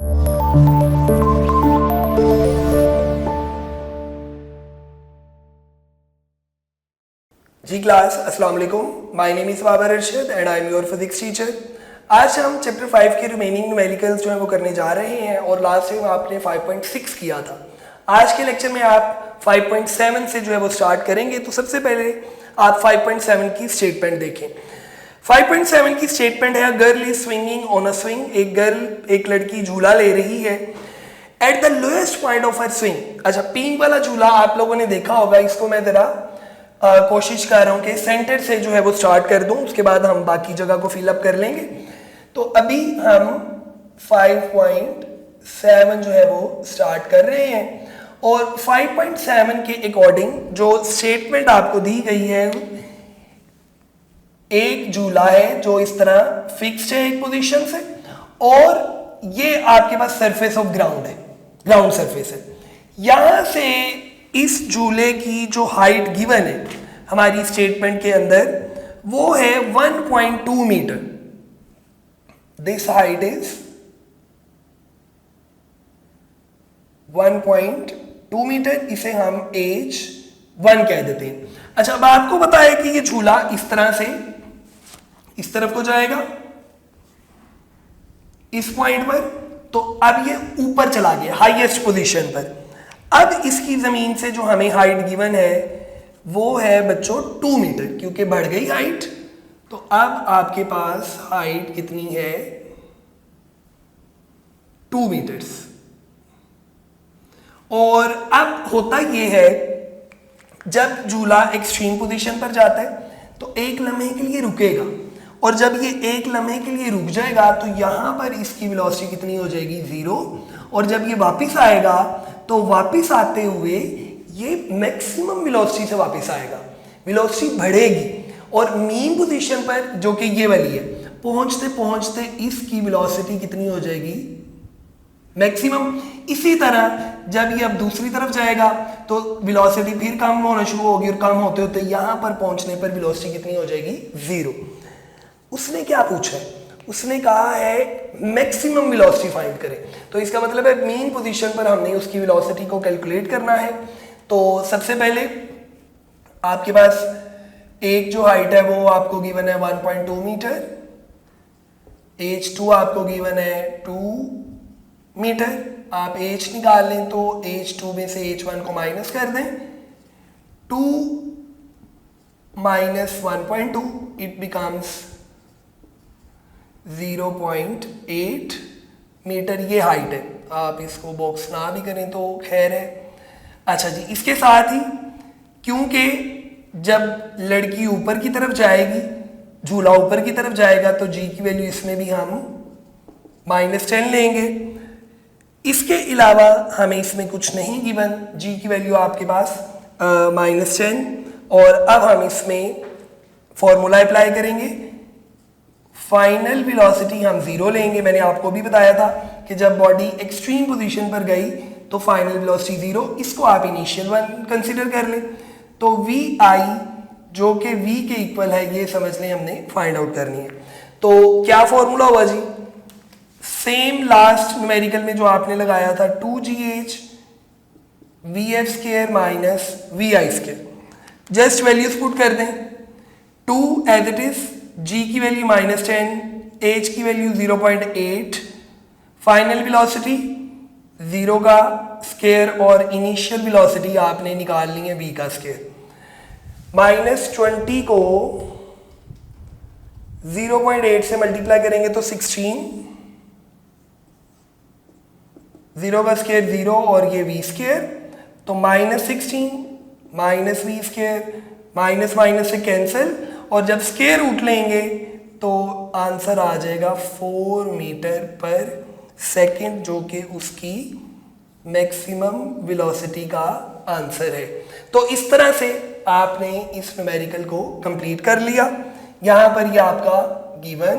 जी class, अस्सलाम वालेकुम। My name is Babar Arshad and I am your physics teacher. आज हम चैप्टर 5 के रिमेनिंग न्यूमेरिकल्स जो है वो करने जा रहे हैं और लास्ट टाइम आपने 5.6 किया था। आज के लेक्चर में आप 5.7 से जो है वो स्टार्ट करेंगे। तो सबसे पहले आप 5.7 की स्टेटमेंट देखें। 5.7 की स्टेटमेंट है, girl is swinging on a swing. एक लड़की झूला ले रही है at the lowest point of her swing. अच्छा, पिंक वाला झूला आप लोगों ने देखा होगा। इसको मैं जरा कोशिश कर रहा हूं कि सेंटर से जो है वो स्टार्ट कर दूं, उसके बाद हम बाकी जगह को फिलअप कर लेंगे। तो अभी हम 5.7 जो है वो स्टार्ट कर रहे हैं और 5.7 के अकॉर्डिंग जो स्टेटमेंट आपको दी गई है, एक झूला है जो इस तरह फिक्स्ड है एक पोजीशन से और ये आपके पास सरफेस ऑफ ग्राउंड है, ग्राउंड सरफेस है। यहां से इस झूले की जो हाइट गिवन है हमारी स्टेटमेंट के अंदर वो है 1.2 metre. This height is 1.2 metre. इसे हम H1 कह देते हैं। अच्छा, अब आपको पता है कि ये झूला इस तरह से इस तरफ को जाएगा इस पॉइंट पर, तो अब ये ऊपर चला गया हाईएस्ट पोजीशन पर। अब इसकी जमीन से जो हमें हाइट गिवन है वो है बच्चों 2 मीटर, क्योंकि बढ़ गई हाइट। तो अब आपके पास हाइट कितनी है? 2 मीटर्स। और अब होता ये है, जब झूला एक्सट्रीम पोजीशन पर जाता है तो एक लम्हे के लिए रुकेगा और जब ये एक लम्हे के लिए रुक जाएगा तो यहां पर इसकी वेलोसिटी कितनी हो जाएगी? 0। और जब ये वापस आएगा तो वापस आते हुए ये मैक्सिमम वेलोसिटी से वापस आएगा, वेलोसिटी बढ़ेगी और मीन पोजीशन पर जो कि ये वाली है, पहुंचते पहुंचते इसकी वेलोसिटी कितनी हो जाएगी? मैक्सिमम। इसी तरह जब ये अब दूसरी तरफ जाएगा तो वेलोसिटी फिर कम होना शुरू होगी और कम होते होते यहां पर पहुंचने पर वेलोसिटी कितनी हो जाएगी? 0। उसने क्या पूछा है? उसने कहा है मैक्सिमम वेलोसिटी फाइंड करें। तो इसका मतलब है मीन पोजीशन पर हमने उसकी वेलोसिटी को कैलकुलेट करना है। तो सबसे पहले आपके पास एक जो हाइट है वो आपको गिवन है 1.2 मीटर, H2 आपको गिवन है 2 मीटर। आप H निकाल लें तो H2 में से H1 को माइनस कर दें, 2 माइनस 1.2 इट बिकम्स 0.8 मीटर। ये हाइट है। आप इसको बॉक्स ना भी करें तो खैर है। अच्छा जी, इसके साथ ही क्योंकि जब लड़की ऊपर की तरफ जाएगी, झूला ऊपर की तरफ जाएगा, तो जी की वैल्यू इसमें भी हम -10 लेंगे। इसके अलावा हमें इसमें कुछ नहीं गिवन, जी की वैल्यू आपके पास -10। और अब हम इसमें फॉर्मूला अप्लाई करेंगे। फाइनल वेलोसिटी हम 0 लेंगे। मैंने आपको भी बताया था कि जब बॉडी एक्सट्रीम पोजीशन पर गई तो फाइनल वेलोसिटी 0। इसको आप इनिशियल वन कंसीडर कर लें। तो Vi जो कि V के इक्वल है, ये समझ लें हमने फाइंड आउट करनी है। तो क्या फॉर्मूला हुआ जी? सेम लास्ट न्यूमेरिकल में जो आपने लगाया था 2GH VF² minus VI²। Just values put कर दें। 2 एज इट इज, G की वैल्यू -10, H की वैल्यू 0.8, फाइनल वेलोसिटी 0 का स्क्वायर और इनिशियल वेलोसिटी आपने निकालनी है V का स्क्वायर। -20 को 0.8 से मल्टीप्लाई करेंगे तो 16, 0 का स्क्वायर 0 और ये V², तो -16 माइनस V², माइनस माइनस से कैंसिल, और जब स्क्वायर रूट लेंगे तो आंसर आ जाएगा 4 मीटर पर सेकेंड, जो कि उसकी मैक्सिमम वेलोसिटी का आंसर है। तो इस तरह से आपने इस न्यूमेरिकल को कंप्लीट कर लिया। यहां पर ये आपका गिवन,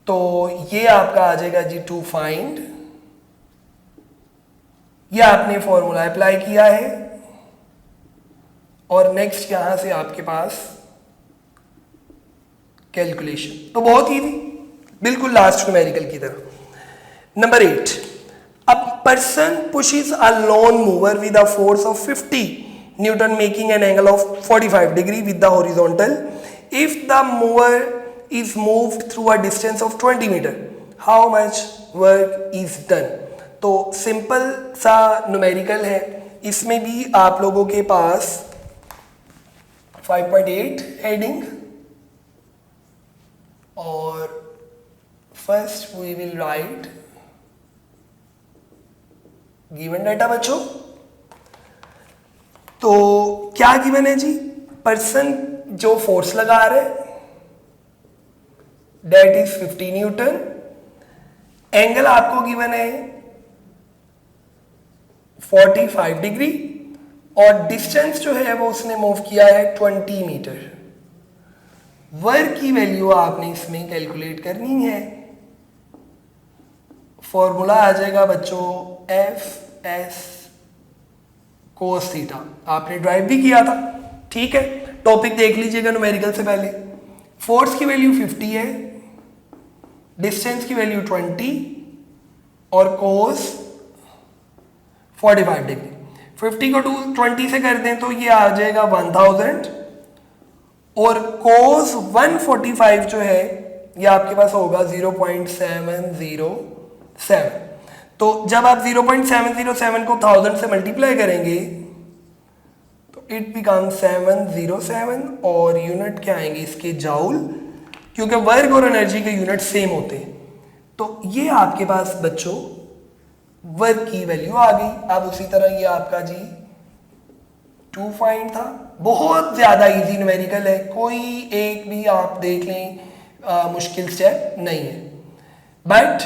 तो ये आपका आ जाएगा जी टू फाइंड। ये आपने फॉर्मूला अप्लाई किया है और नेक्स्ट यहां से आपके पास कैलकुलेशन। तो बहुत ही बिल्कुल लास्ट न्यूमेरिकल की तरह। Number 8, a person pushes a lawn mower with a force of 50 Newton making an angle of 45 degree with the horizontal. If the mower is moved through a distance of 20 meter, how much work is done? तो simple सा numerical है, इसमें भी आप लोगों के पास 5.8 heading और first we will write given data बच्चों। तो क्या गिवन है जी, पर्सन जो फोर्स लगा रहे डेट इज 50 न्यूटन, एंगल आपको गिवन है 45 डिग्री और डिस्टेंस जो है वो उसने मूव किया है 20 मीटर। वर्क की वैल्यू आपने इसमें कैलकुलेट करनी है। फॉर्मूला आ जाएगा बच्चों एफ एस कोस थीटा, आपने ड्राइव भी किया था, ठीक है। टॉपिक देख लीजिएगा न्यूमेरिकल से पहले। फोर्स की वैल्यू 50 है, डिस्टेंस की वैल्यू 20 और कोस 45 डिग्री। 50 को 20 से कर दें तो ये आ जाएगा 1000 और कोस 145 जो है ये आपके पास होगा 0.707। तो जब आप 0.707 को 1000 से मल्टीप्लाई करेंगे तो इट बिकम 707 और यूनिट क्या आएंगे इसके जाउल, क्योंकि वर्क और एनर्जी के यूनिट सेम होते हैं। तो ये आपके पास बच्चों वर्क की वैल्यू आ गई। अब उसी तरह ये आपका जी 2 फाइंड था, बहुत ज्यादा इजी न्यूमेरिकल है, कोई एक भी आप देख लें मुश्किल स्टेप नहीं है। बट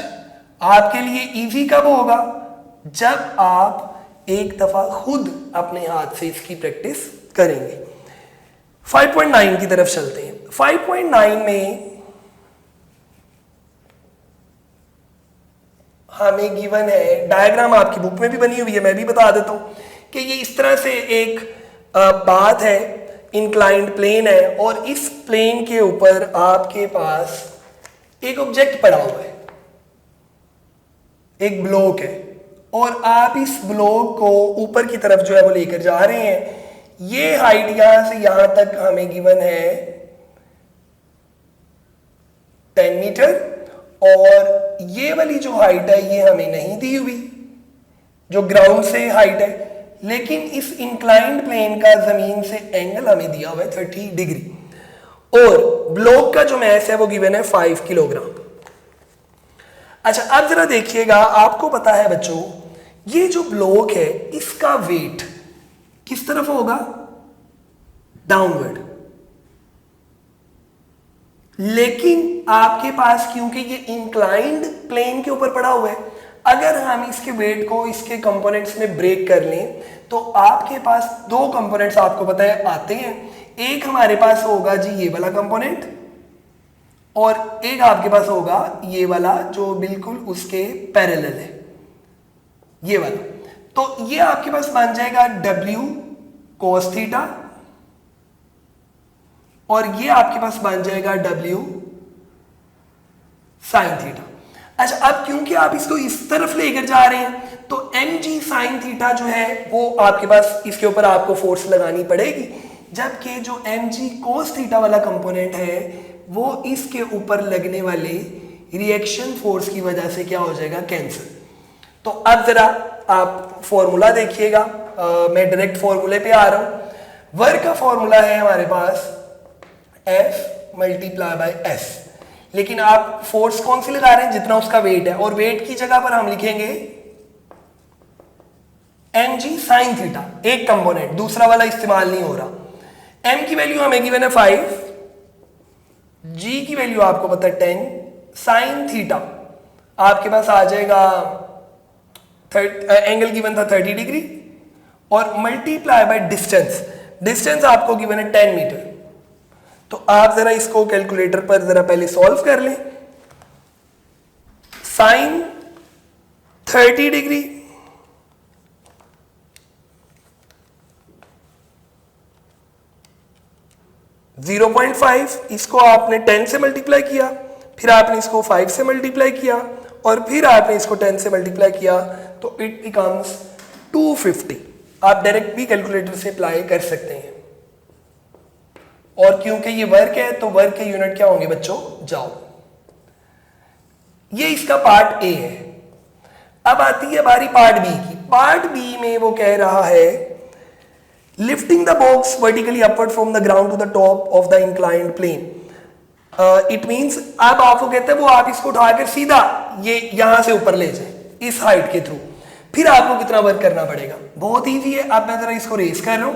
आपके लिए इजी कब होगा, जब आप एक दफा खुद अपने हाथ से इसकी प्रैक्टिस करेंगे। 5.9 की तरफ चलते हैं। 5.9 में हमें गिवन है, डायग्राम आपकी बुक में भी बनी हुई है, मैं भी बता देता हूं कि ये इस तरह से एक बात है, इंक्लाइंड प्लेन है और इस प्लेन के ऊपर आपके पास एक ऑब्जेक्ट पड़ा हुआ है, एक ब्लॉक है और आप इस ब्लॉक को ऊपर की तरफ जो है वो लेकर जा रहे हैं। ये हाइट यहां से यहां तक हमें गिवन है 10 मीटर और ये वाली जो हाइट है ये हमें नहीं दी हुई, जो ग्राउंड से हाइट है, लेकिन इस इंक्लाइंड प्लेन का जमीन से एंगल हमें दिया हुआ है 30 डिग्री और ब्लॉक का जो मैस है वो गिवन है 5 किलोग्राम। अच्छा अब जरा देखिएगा, आपको पता है बच्चों ये जो ब्लॉक है इसका वेट किस तरफ होगा, डाउनवर्ड। लेकिन आपके पास क्योंकि ये इंक्लाइंड प्लेन के ऊपर पड़ा हुआ है, अगर हम इसके वेट को इसके कंपोनेंट्स में ब्रेक कर लें तो आपके पास दो कंपोनेंट्स आपको पता है आते हैं। एक हमारे पास होगा जी ये वाला कंपोनेंट और एक आपके पास होगा ये वाला जो बिल्कुल उसके पैरेलल है, ये वाला। तो ये आपके पास बन जाएगा W cos थीटा और ये आपके पास बन जाएगा W sin थीटा। अच्छा अब क्योंकि आप इसको इस तरफ लेकर जा रहे हैं तो mg sin थीटा जो है वो आपके पास इसके ऊपर आपको फोर्स लगानी पड़ेगी, जबकि जो mg cos थीटा वाला कंपोनेंट है वो इसके ऊपर लगने वाले रिएक्शन फोर्स की वजह से क्या हो जाएगा, कैंसिल। तो अब जरा आप फॉर्मूला देखिएगा, मैं डायरेक्ट फॉर्मूले पे आ रहा हूं। वर्क का फॉर्मूला है हमारे पास F मल्टीप्लाई बाय S, लेकिन आप फोर्स कौन सी लगा रहे हैं, जितना उसका वेट है, और वेट की जगह पर हम लिखेंगे mg sin थीटा, एक कंपोनेंट, दूसरा वाला इस्तेमाल नहीं हो रहा। m की वैल्यू हमें गिवन है 5, g की वैल्यू आपको पता है 10, sin थीटा आपके पास आ जाएगा एंगल गिवन था 30 डिग्री और मल्टीप्लाई बाय डिस्टेंस, डिस्टेंस आपको गिवन है 10 मीटर। तो आप जरा इसको कैलकुलेटर पर जरा पहले सॉल्व कर लें। साइन 30 डिग्री (0.5), इसको आपने 10 से मल्टीप्लाई किया फिर आपने इसको 5 से मल्टीप्लाई किया और फिर आपने इसको 10 से मल्टीप्लाई किया तो इट बिकम्स 250। आप डायरेक्ट भी कैलकुलेटर से अप्लाई कर सकते हैं। और क्योंकि ये वर्क है तो वर्क के यूनिट क्या होंगे बच्चों, जाओ। ये इसका पार्ट ए है। अब आती है बारी पार्ट बी की। पार्ट बी में वो कह रहा है lifting the box vertically upward from the ground to the top of the inclined plane. It means अब आपको कहते हैं वो आप इसको उठाकर सीधा ये यहां से ऊपर ले जाए इस हाइट के थ्रू। फिर आपको कितना वर्क करना पड़ेगा, बहुत ईजी है। अब मैं जरा इसको रेस कर रहा हूं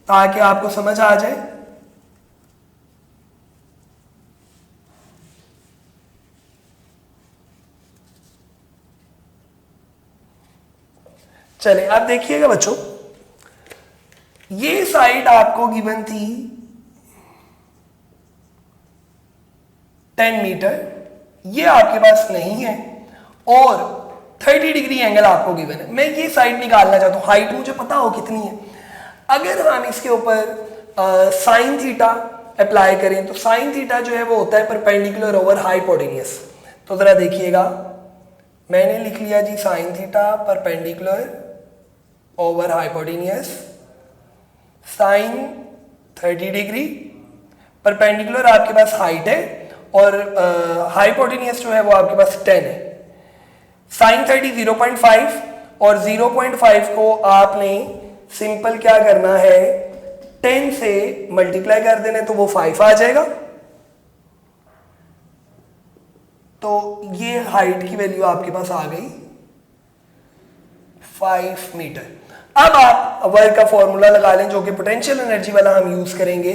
ताकि आपको समझ आ जाए। चले अब देखिएगा बच्चों, ये साइड आपको गिवन थी 10 मीटर, ये आपके पास नहीं है और 30 डिग्री एंगल आपको गिवन है। मैं ये साइड निकालना चाहता हूं, हाइट मुझे पता हो कितनी है। अगर हम इसके ऊपर साइन थीटा अप्लाई करें तो साइन थीटा जो है वो होता है परपेंडिकुलर ओवर हाइपोटेन्यूस। तो जरा देखिएगा, मैंने लिख लिया जी sine theta perpendicular over hypotenuse, sine 30 degree, perpendicular आपके पास हाइट है और हाइपोटेन्यूस जो है वो आपके पास 10 है। साइन 30 0.5 और 0.5 को आपने सिंपल क्या करना है 10 से मल्टीप्लाई कर देना तो वो 5 आ जाएगा। तो ये हाइट की वैल्यू आपके पास आ गई 5 मीटर। अब आप वर्क का फॉर्मूला लगा लें जो कि पोटेंशियल एनर्जी वाला हम यूज करेंगे,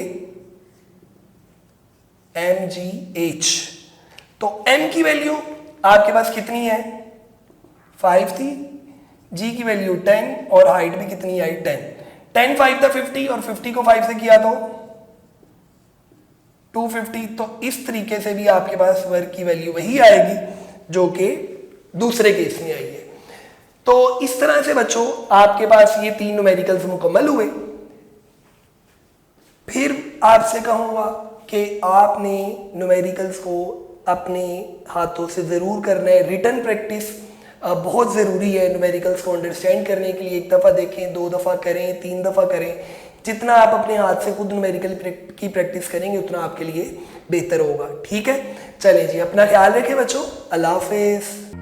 mgh। तो m की वैल्यू आपके पास कितनी है 5 थी, g की वैल्यू 10 और हाइट भी कितनी आई 10। 10 5 था 50 और 50 को 5 से किया तो 250। तो इस तरीके से भी आपके पास वर्क की वैल्यू वही आएगी जो कि दूसरे केस में आई है। तो इस तरह से बच्चों आपके पास ये 3 न्यूमेरिकल्स मुकम्मल हुए। फिर आपसे कहूंगा कि आपने न्यूमेरिकल्स को अपने हाथों से जरूर करना है। रिटन प्रैक्टिस बहुत ज़रूरी है न्यूमेरिकल्स को अंडरस्टैंड करने के लिए। 1 दफ़ा देखें, 2 दफ़ा करें, 3 दफ़ा करें। जितना आप अपने हाथ से खुद न्यूमेरिकल की प्रैक्टिस करेंगे उतना आपके लिए बेहतर होगा। ठीक है, चलें जी, अपना ख्याल रखें बच्चों। अल्लाह हाफिज़।